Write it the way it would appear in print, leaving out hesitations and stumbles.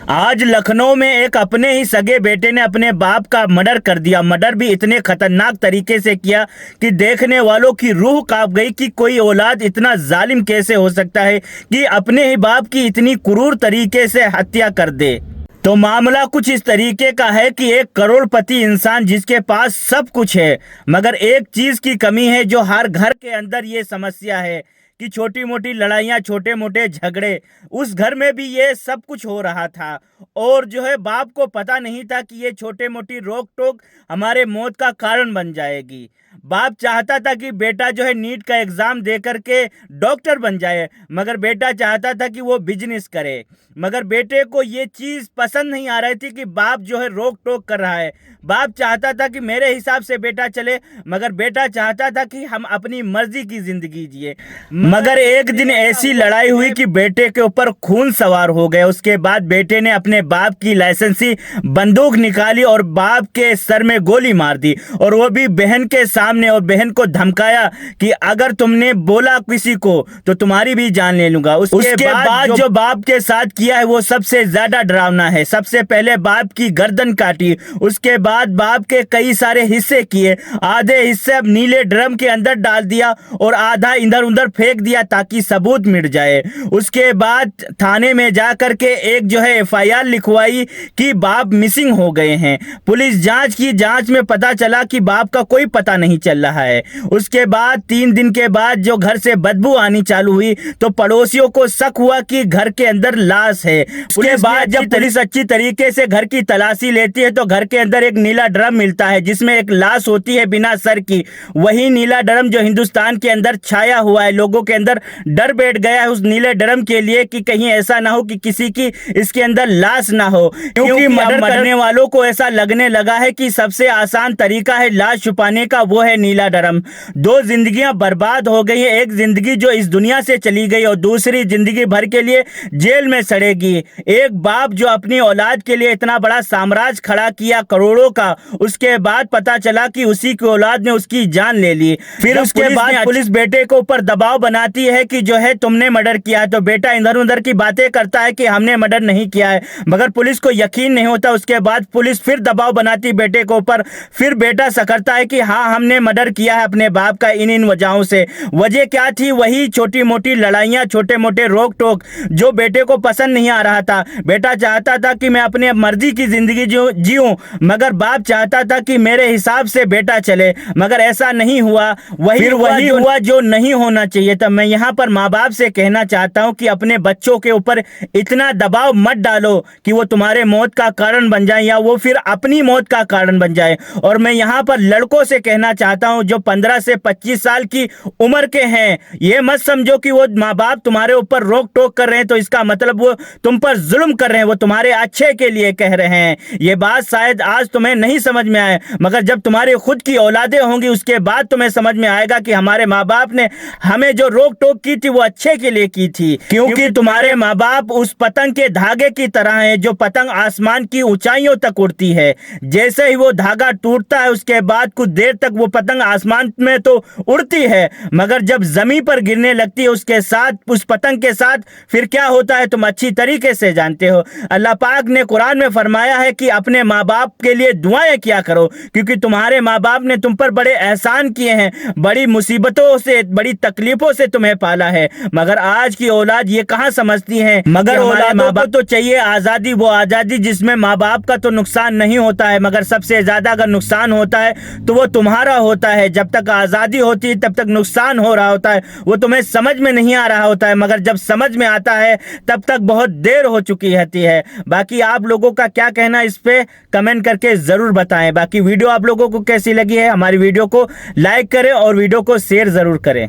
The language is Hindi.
आज लखनऊ में एक अपने ही सगे बेटे ने अपने बाप का मर्डर कर दिया। मर्डर भी इतने खतरनाक तरीके से किया कि देखने वालों की रूह कांप गई कि कोई औलाद इतना जालिम कैसे हो सकता है कि अपने ही बाप की इतनी क्रूर तरीके से हत्या कर दे। तो मामला कुछ इस तरीके का है कि एक करोड़पति इंसान जिसके पास सब कुछ है, मगर एक चीज की कमी है जो हर घर के अंदर ये समस्या है कि छोटी मोटी लड़ाइयाँ, छोटे मोटे झगड़े, उस घर में भी ये सब कुछ हो रहा था। और जो है बाप को पता नहीं था कि ये छोटे मोटी रोक टोक हमारे मौत का कारण बन जाएगी। बाप चाहता था कि बेटा जो है नीट का एग्ज़ाम दे करके डॉक्टर बन जाए, मगर बेटा चाहता था कि वो बिजनेस करे। मगर बेटे को ये चीज़ पसंद नहीं आ रही थी कि बाप जो है रोक टोक कर रहा है। बाप चाहता था कि मेरे हिसाब से बेटा चले, मगर बेटा चाहता था कि हम अपनी मर्जी की ज़िंदगी जिए। मगर एक दिन ऐसी लड़ाई हुई कि बेटे के ऊपर खून सवार हो गया। उसके बाद बेटे ने अपने बाप की लाइसेंसी बंदूक निकाली और बाप के सर में गोली मार दी, और वो भी बहन के सामने, और बहन को धमकाया कि अगर तुमने बोला किसी को तो तुम्हारी भी जान ले लूंगा। उसके बाद जो बाप के साथ किया है वो सबसे ज्यादा डरावना है। सबसे पहले बाप की गर्दन काटी, उसके बाद बाप के कई सारे हिस्से किए। आधे हिस्से नीले ड्रम के अंदर डाल दिया और आधा इधर उधर फेंक दिया ताकि सबूत मिट जाए। उसके बाद थाने में जा करके एक जो है एफआईआर लिखवाई कि बाप मिसिंग हो गए हैं। पुलिस जांच की, जांच में पता चला कि बाप का कोई पता नहीं चल रहा है। उसके बाद 3 दिन के बाद जो घर से बदबू आनी चालू हुई तो पड़ोसियों को शक हुआ कि घर के अंदर लाश है। उसके बाद जब पुलिस अच्छी तरीके से घर की तलाशी लेती है तो घर के अंदर एक नीला ड्रम मिलता है जिसमें एक लाश होती है बिना सर की। वही नीला ड्रम जो हिंदुस्तान के अंदर छाया हुआ है, लोगों के अंदर डर बैठ गया है उस नीले ड्रम के लिए कि कहीं ऐसा ना हो कि किसी की इसके अंदर लाश ना हो, क्योंकि मर्डर करने वालों को ऐसा लगने लगा है कि सबसे आसान तरीका है लाश छुपाने का, वो है नीला ड्रम। 2 जिंदगियां बर्बाद हो गई है। एक जिंदगी जो इस दुनिया से चली गई और दूसरी जिंदगी भर के लिए जेल में सड़ेगी। एक बाप जो अपनी औलाद के लिए इतना बड़ा साम्राज्य खड़ा किया करोड़ों का, उसके बाद पता चला कि उसी की औलाद ने उसकी जान ले ली। फिर उसके बाद पुलिस बेटे को ऊपर दबाव बनाती है कि जो है तुमने मर्डर किया है, तो बेटा इधर उधर की बातें करता है कि हमने मर्डर नहीं किया है, मगर पुलिस को यकीन नहीं होता। उसके बाद पुलिस फिर दबाव बनाती बेटे को ऊपर, फिर बेटा सकरता है कि हाँ हमने मर्डर किया है अपने बाप का इन वजहों से। वजह क्या थी? वही छोटी मोटी लड़ाइयाँ, छोटे मोटे रोक टोक जो बेटे को पसंद नहीं आ रहा था। बेटा चाहता था कि मैं अपने मर्जी की जिंदगी जीऊं, मगर बाप चाहता था कि मेरे हिसाब से बेटा चले, मगर ऐसा नहीं हुआ। वही हुआ जो नहीं होना चाहिए था। मैं यहाँ पर माँ बाप से कहना चाहता हूँ कि अपने बच्चों के ऊपर इतना दबाव मत डालो कि वो तुम्हारे मौत का कारण बन जाए या वो फिर अपनी मौत का कारण बन जाए। और मैं यहाँ पर लड़कों से कहना चाहता हूँ जो 15 से 25 साल की उम्र के हैं, ये मत समझो कि वो माँ बाप तुम्हारे ऊपर रोक टोक कर रहे हैं तो इसका मतलब वो तुम पर जुल्म कर रहे हैं, वो तुम्हारे अच्छे के लिए कह रहे हैं। ये बात शायद आज तुम्हें नहीं समझ में आए, मगर जब तुम्हारे खुद की औलादें होंगी उसके बाद तुम्हें समझ में आएगा कि हमारे माँ बाप ने हमें जो रोक टोक की थी वो अच्छे के लिए की थी। क्योंकि तुम्हारे माँ बाप उस पतंग के धागे की तरह हैं जो पतंग आसमान की ऊंचाइयों तक उड़ती है। जैसे ही वो धागा टूटता है उसके बाद कुछ देर तक वो पतंग आसमान में तो उड़ती है, मगर जब जमीन पर गिरने लगती है उसके साथ, उस पतंग के साथ फिर क्या होता है तुम अच्छी तरीके से जानते हो। अल्लाह पाक ने कुरान में फरमाया है कि अपने माँ बाप के लिए दुआएं किया करो, क्योंकि तुम्हारे माँ बाप ने तुम पर बड़े एहसान किए हैं, बड़ी मुसीबतों से, बड़ी तकलीफों से तुम्हें पाला है। मगर आज की औलाद ये कहाँ समझती है। मगर माँ बाप तो चाहिए आज़ादी, वो आज़ादी जिसमें माँ बाप का तो नुकसान नहीं होता है, मगर सबसे ज़्यादा अगर नुकसान होता है तो वो तुम्हारा होता है। जब तक आज़ादी होती है तब तक नुकसान हो रहा होता है, वो तुम्हें समझ में नहीं आ रहा होता है, मगर जब समझ में आता है तब तक बहुत देर हो चुकी रहती है। बाकी आप लोगों का क्या कहना इस पे कमेंट करके ज़रूर बताएं। बाकी वीडियो आप लोगों को कैसी लगी है, हमारी वीडियो को लाइक करें और वीडियो को शेयर ज़रूर करें।